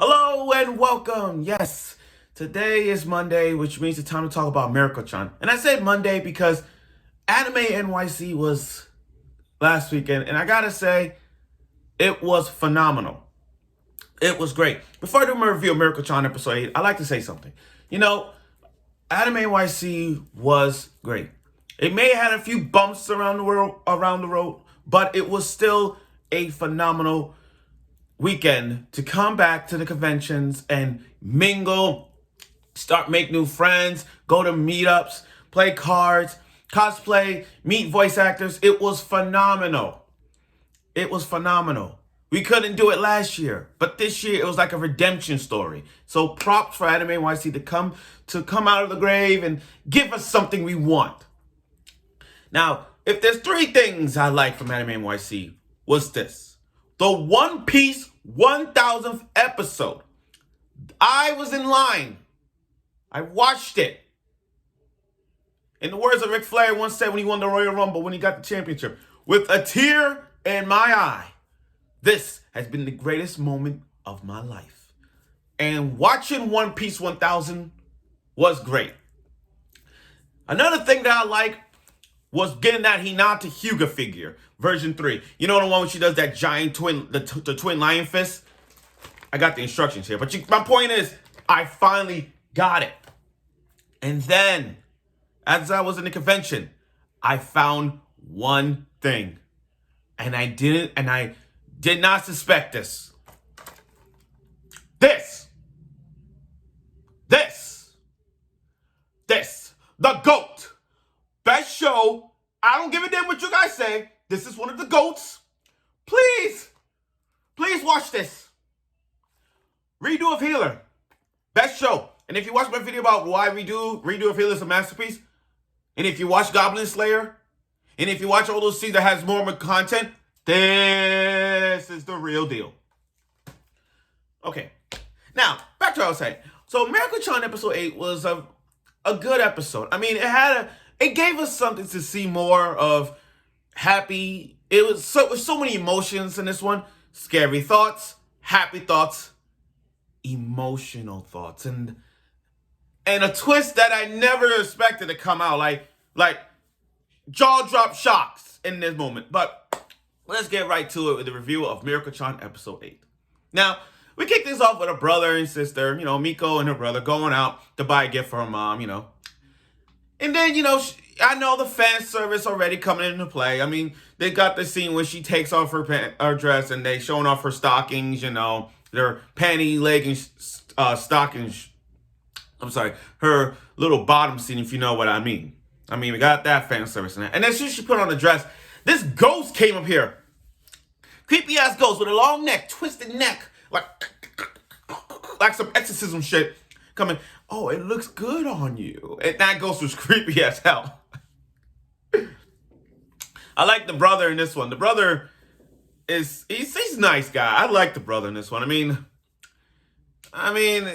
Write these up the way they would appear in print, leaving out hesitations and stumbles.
Hello and welcome. Yes, today is Monday, which means it's time to talk about Mieruko-Chan. And I said Monday because Anime NYC was last weekend, and I gotta say, it was phenomenal. It was great. Before I do my review of Mieruko-Chan episode 8, I'd like to say something. Anime NYC was great. It may have had a few bumps around the road, but it was still a phenomenal weekend to come back to the conventions and mingle, make new friends, go to meetups, play cards, cosplay, meet voice actors. It was phenomenal. It was phenomenal. We couldn't do it last year, but this year it was like a redemption story. So props for Anime NYC to come out of the grave and give us something we want. Now, if there's three things I like from Anime NYC, was this. The One Piece 1000th episode. I was in line. I watched it. In the words of Ric Flair once said when he won the Royal Rumble, when he got the championship, with a tear in my eye. This has been the greatest moment of my life. And watching One Piece 1000 was great. Another thing that I like was getting that Hinata Hyuga figure, version 3. You know the one when she does that giant twin, the twin lion fist? I got the instructions here. But my point is, I finally got it. And then, as I was in the convention, I found one thing. And I did not suspect this. This. The GOAT. Best show. I don't give a damn what you guys say. This is one of the GOATs. Please watch this. Redo of Healer. Best show. And if you watch my video about why Redo of Healer is a masterpiece, and if you watch Goblin Slayer, and if you watch all those scenes that has more content, this is the real deal. Okay. Now, back to what I was saying. So Mieruko-Chan episode 8 was a good episode. I mean, it gave us something to see more of. Happy. It was so many emotions in this one. Scary thoughts, happy thoughts, emotional thoughts, and a twist that I never expected to come out. Like jaw drop shocks in this moment. But let's get right to it with the review of Mieruko-Chan episode 8. Now, we kick this off with a brother and sister, Miko and her brother going out to buy a gift for her mom, And then, I know the fan service already coming into play. I mean, they got the scene where she takes off her dress and they showing off her stockings, their panty, leggings, stockings. I'm sorry, her little bottom scene, if you know what I mean. I mean, we got that fan service in that. And then she put on the dress. This ghost came up here. Creepy ass ghost with a long neck, twisted neck, like some exorcism shit coming. Oh, it looks good on you. And that ghost was creepy as hell. I like the brother in this one. The brother he's a nice guy. I like the brother in this one. I mean,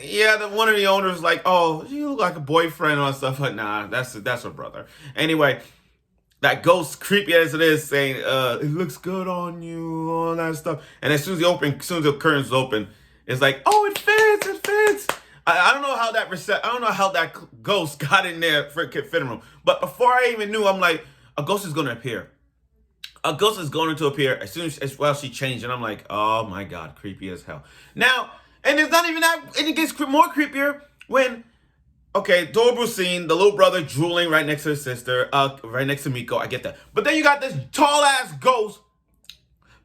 yeah, one of the owners like, oh, you look like a boyfriend or stuff, but nah, that's her brother. Anyway, that ghost, creepy as it is, saying, it looks good on you, all that stuff. And as soon as the curtains open, it's like, oh, it fits. I don't know how that ghost got in there for fitting room. But before I even knew, I'm like, a ghost is going to appear. A ghost is going to appear as soon as she changed. And I'm like, oh my God, creepy as hell. Now, and it's not even that, and it gets more creepier when, okay, adorable scene, the little brother drooling right next to his sister, right next to Miko, I get that. But then you got this tall ass ghost,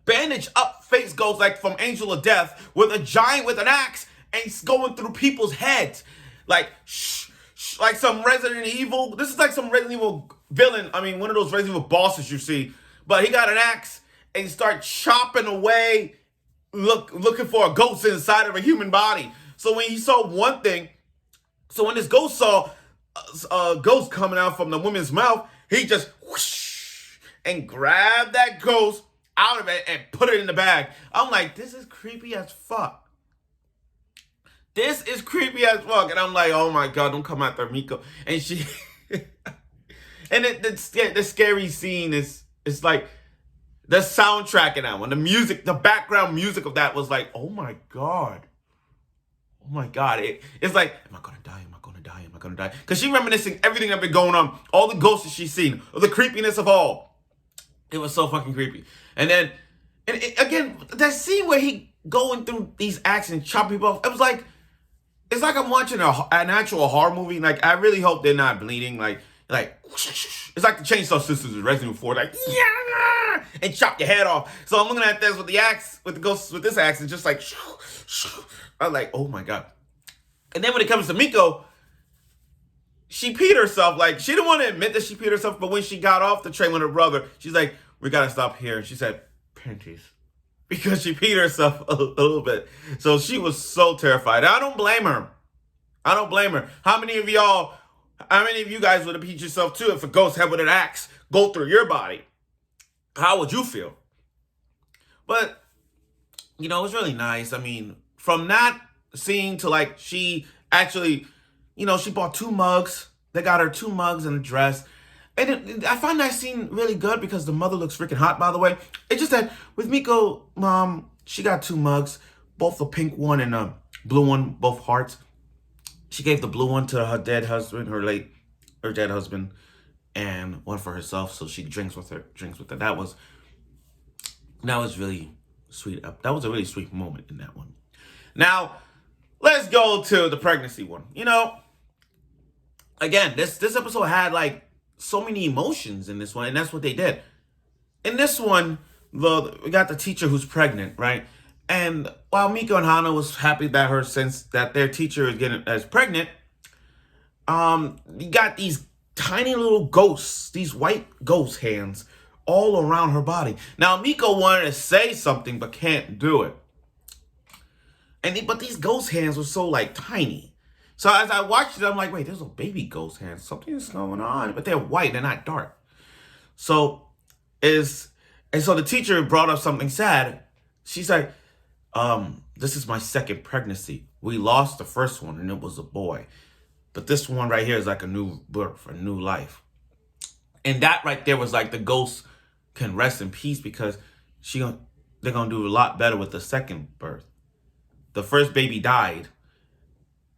bandaged up face ghost like from Angel of Death, with a giant with an axe, and he's going through people's heads. Like some Resident Evil. This is like some Resident Evil villain. I mean, one of those Resident Evil bosses you see. But he got an axe and he starts chopping away, looking for a ghost inside of a human body. So when he saw one thing, when this ghost saw a ghost coming out from the woman's mouth, he just whoosh and grabbed that ghost out of it and put it in the bag. I'm like, this is creepy as fuck. This is creepy as fuck. And I'm like, oh my God, don't come after Miko. And she... and the scary scene is like... The soundtrack in that one, the music, the background music of that was like, oh my God. my God. It's like, am I going to die? Am I going to die? Am I going to die? Because she's reminiscing everything that's been going on, all the ghosts that she's seen, the creepiness of all. It was so fucking creepy. And then, again, that scene where he going through these acts and chopping people off, it's like I'm watching an actual horror movie. Like, I really hope they're not bleeding. Like, it's like the Chainsaw Sisters in Resident Evil 4. Like, yeah, and chop your head off. So I'm looking at this with the axe, with the ghosts, with this axe, and just like, I'm like, oh my God. And then when it comes to Miko, she peed herself. Like, she didn't want to admit that she peed herself, but when she got off the train with her brother, she's like, we gotta stop here. And she said, panties. Because she peed herself a little bit. So she was so terrified. I don't blame her. I don't blame her. How many of you guys would have peed yourself too if a ghost had with an axe go through your body? How would you feel? But, it was really nice. I mean, from that scene to like, she actually, she bought 2 mugs. They got her 2 mugs and a dress. And I find that scene really good because the mother looks freaking hot, by the way. It's just that with Miko, she got 2 mugs, both a pink one and a blue one, both hearts. She gave the blue one to her dead husband, her dead husband, and one for herself. So she drinks with her. That was really sweet. That was a really sweet moment in that one. Now, let's go to the pregnancy one. Again, this episode had like so many emotions in this one, and that's what they did. In this one, we got the teacher who's pregnant, right? And while Miko and Hana was happy that their teacher is pregnant, you got these tiny little ghosts, these white ghost hands all around her body. Now, Miko wanted to say something but can't do it. But these ghost hands were so like tiny. So as I watched it, I'm like, wait, there's a baby ghost hand. Something's going on. But they're white. They're not dark. So the teacher brought up something sad. She's like, this is my second pregnancy. We lost the first one and it was a boy. But this one right here is like a new birth, a new life. And that right there was like the ghost can rest in peace because they're going to do a lot better with the second birth. The first baby died.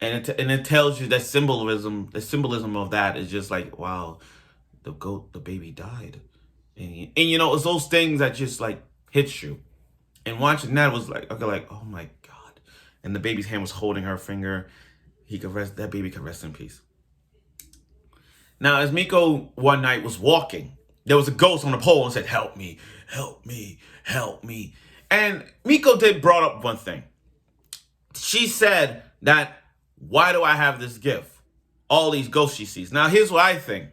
And it tells you that the symbolism of that is just like, wow, the baby died. And it's those things that just like hits you. And watching that was like, okay, like, oh my God. And the baby's hand was holding her finger. That baby could rest in peace. Now, as Miko one night was walking, there was a ghost on the pole and said, help me, help me, help me. And Miko brought up one thing. She said that, why do I have this gift? All these ghosts she sees. Now, here's what I think.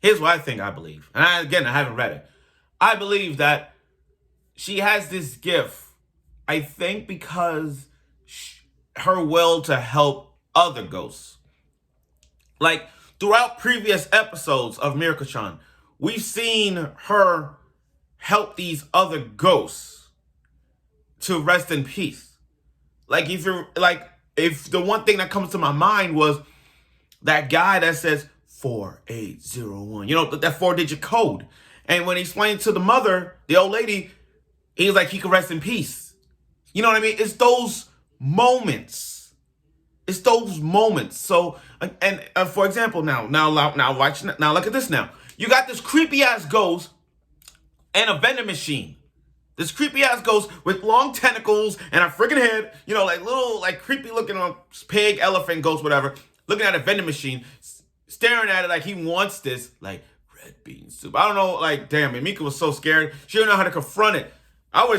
I believe. And I haven't read it. I believe that she has this gift, I think, because her will to help other ghosts. Like, throughout previous episodes of Mieruko-Chan, we've seen her help these other ghosts to rest in peace. Like, if the one thing that comes to my mind was that guy that says 4801, that 4-digit code. And when he explained to the mother, the old lady, he was like, he could rest in peace. You know what I mean? It's those moments. So, and for example, now look at this now. You got this creepy ass ghost and a vending machine. This creepy ass ghost with long tentacles and a freaking head, like little, like creepy looking pig, elephant, ghost, whatever, looking at a vending machine, staring at it like he wants this, like red bean soup. I don't know, like, damn, and Mika was so scared. She didn't know how to confront it.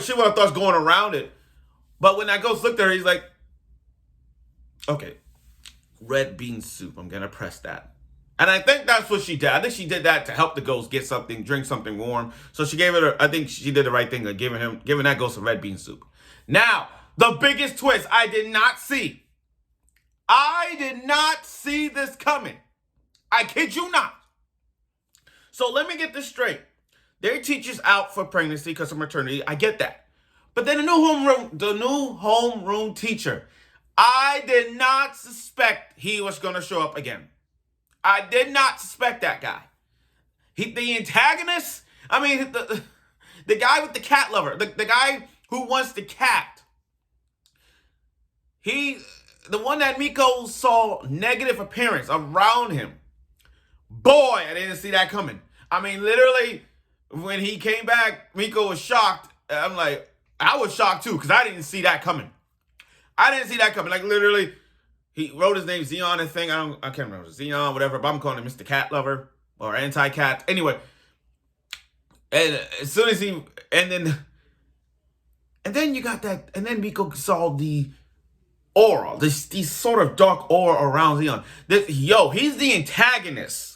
She would have thought going around it. But when that ghost looked at her, he's like, okay, red bean soup. I'm going to press that. And I think that's what she did. I think she did that to help the ghost get something, drink something warm. So she gave it, I think she did the right thing of giving that ghost a red bean soup. Now, the biggest twist I did not see. I did not see this coming. I kid you not. So let me get this straight. Their teacher's out for pregnancy because of maternity. I get that. But then the new homeroom teacher, I did not suspect he was going to show up again. I did not suspect that guy. The antagonist, I mean, the guy with the cat lover, the guy who wants the cat. the one that Miko saw negative appearance around him. Boy, I didn't see that coming. I mean, literally, when he came back, Miko was shocked. I'm like, I was shocked too, because I didn't see that coming. I didn't see that coming. Like, literally, he wrote his name Zeon and thing. I can't remember. Zeon, whatever, but I'm calling him Mr. Cat Lover or Anti-Cat. Anyway, and as soon as he, and then you got that, and then Miko saw the aura, these sort of dark aura around Zeon. He's the antagonist.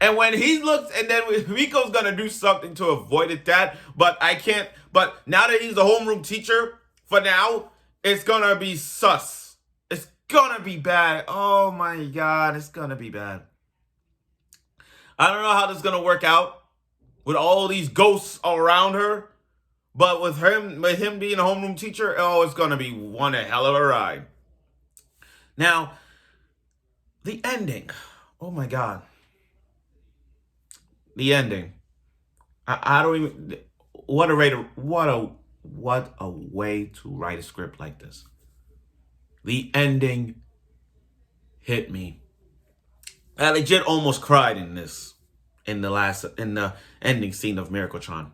And when he looks, and then Miko's gonna do something to avoid it, but I can't. But now that he's the homeroom teacher, for now, it's gonna be sus. It's gonna be bad. Oh my God, it's gonna be bad. I don't know how this is gonna work out with all these ghosts around her, but with him being a homeroom teacher, oh, it's gonna be one hell of a ride. Now, the ending. Oh my God. The ending. I don't even. What a way to write a script like this. The ending hit me. I legit almost cried in the ending scene of Mieruko-Chan.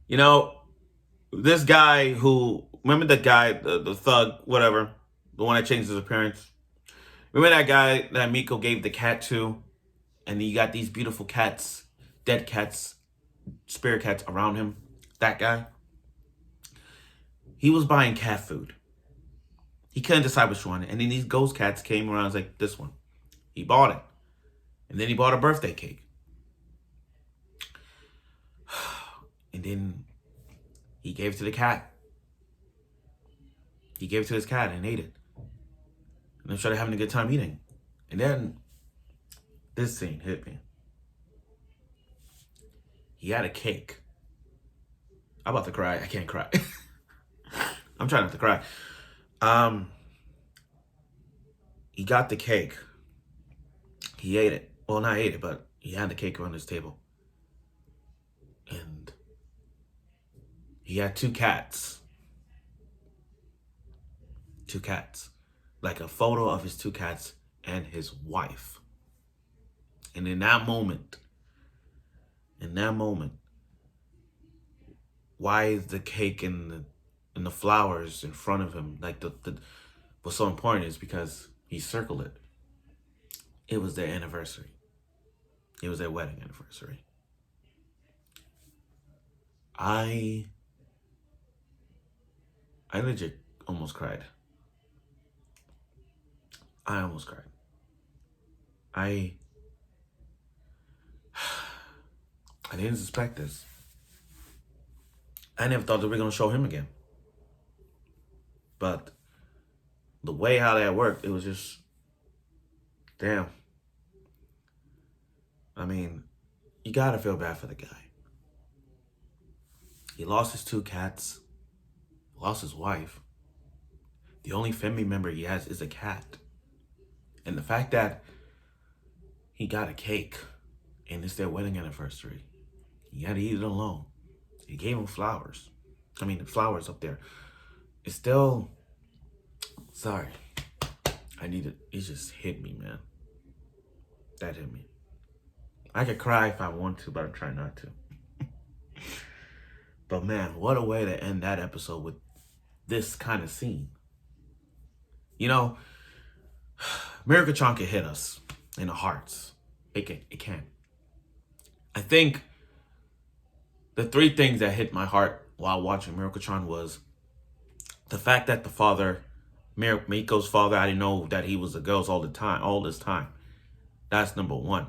You know, this guy remember that guy, the thug, whatever, the one that changed his appearance. Remember that guy that Miko gave the cat to? And you got these beautiful cats, dead cats, spirit cats around him. That guy. He was buying cat food. He couldn't decide which one. And then these ghost cats came around and was like, this one. He bought it. And then he bought a birthday cake. And then he gave it to the cat. He gave it to his cat and ate it. And they started having a good time eating. And then this scene hit me. He had a cake. I'm about to cry. I can't cry. I'm trying not to cry. He got the cake. He ate it. Well, not ate it, but he had the cake on his table. And he had two cats. Two cats. Like a photo of his two cats and his wife. And in that moment, why is the cake and the flowers in front of him? Like what's so important is because he circled it. It was their anniversary. It was their wedding anniversary. I legit almost cried. I almost cried. I didn't suspect this. I never thought that we were going to show him again. But the way how that worked, it was just, damn. I mean, you got to feel bad for the guy. He lost his two cats, lost his wife. The only family member he has is a cat. And the fact that he got a cake and it's their wedding anniversary, he had to eat it alone. He gave him flowers. I mean, the flowers up there. It's still, sorry. It just hit me, man. That hit me. I could cry if I want to, but I'm trying not to. But man, what a way to end that episode with this kind of scene. You know, Mieruko-Chan can hit us in the hearts. It can. I think the three things that hit my heart while watching Mieruko-Chan was the fact that the father, Miko's father, I didn't know that he was a ghost all this time. That's number one.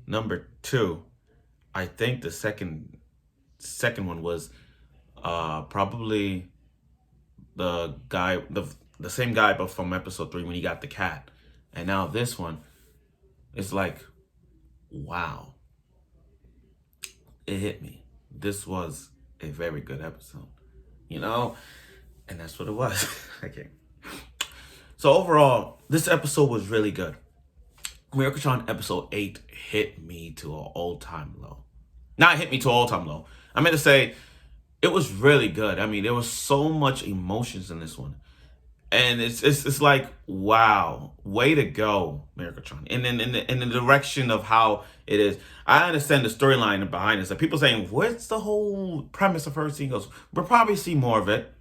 Number two, I think the second one was probably the guy, the same guy, but from episode 3 when he got the cat. And now this one, it's like, wow. It hit me. This was a very good episode, you know? And that's what it was. Okay. So overall, this episode was really good. Mieruko-Chan episode 8 hit me to an all-time low. Not hit me to an all-time low. I meant to say, it was really good. I mean, there was so much emotions in this one. And it's like, wow, way to go, Mieruko-Chan. And then in the direction of how it is. I understand the storyline behind this. Like people saying, what's the whole premise of her seeing ghosts? We'll probably see more of it.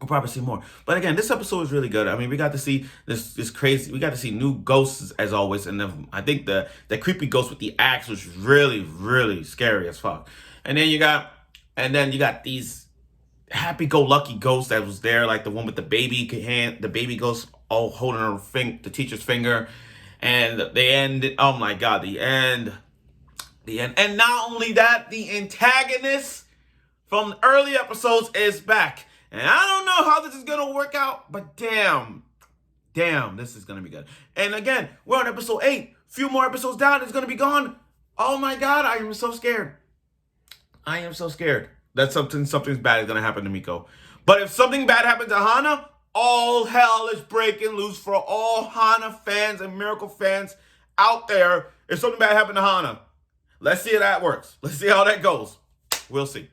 We'll probably see more. But again, this episode was really good. I mean, we got to see this crazy. We got to see new ghosts as always, and then I think the creepy ghost with the axe was really scary as fuck. And then you got these happy-go-lucky ghost that was there, like the one with the baby hand, the baby ghost all holding the teacher's finger, and the end. Oh my god, the end. And not only that, the antagonist from early episodes is back, and I don't know how this is gonna work out, but damn, this is gonna be good. And again, we're on episode 8. Few more episodes down, it's gonna be gone. Oh my god, I am so scared. I am so scared that something's bad is gonna happen to Miko. But if something bad happens to Hana, all hell is breaking loose for all Hana fans and Miracle fans out there. If something bad happened to Hana, let's see how that works. Let's see how that goes. We'll see.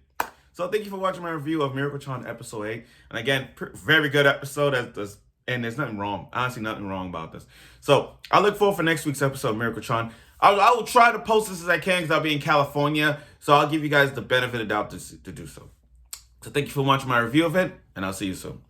So thank you for watching my review of Mieruko-Chan episode 8. And again, very good episode. And there's nothing wrong. Honestly, nothing wrong about this. So I look forward for next week's episode of Mieruko-Chan. I will try to post this as I can because I'll be in California. So I'll give you guys the benefit of the doubt to do so. So thank you for watching my review of it, and I'll see you soon.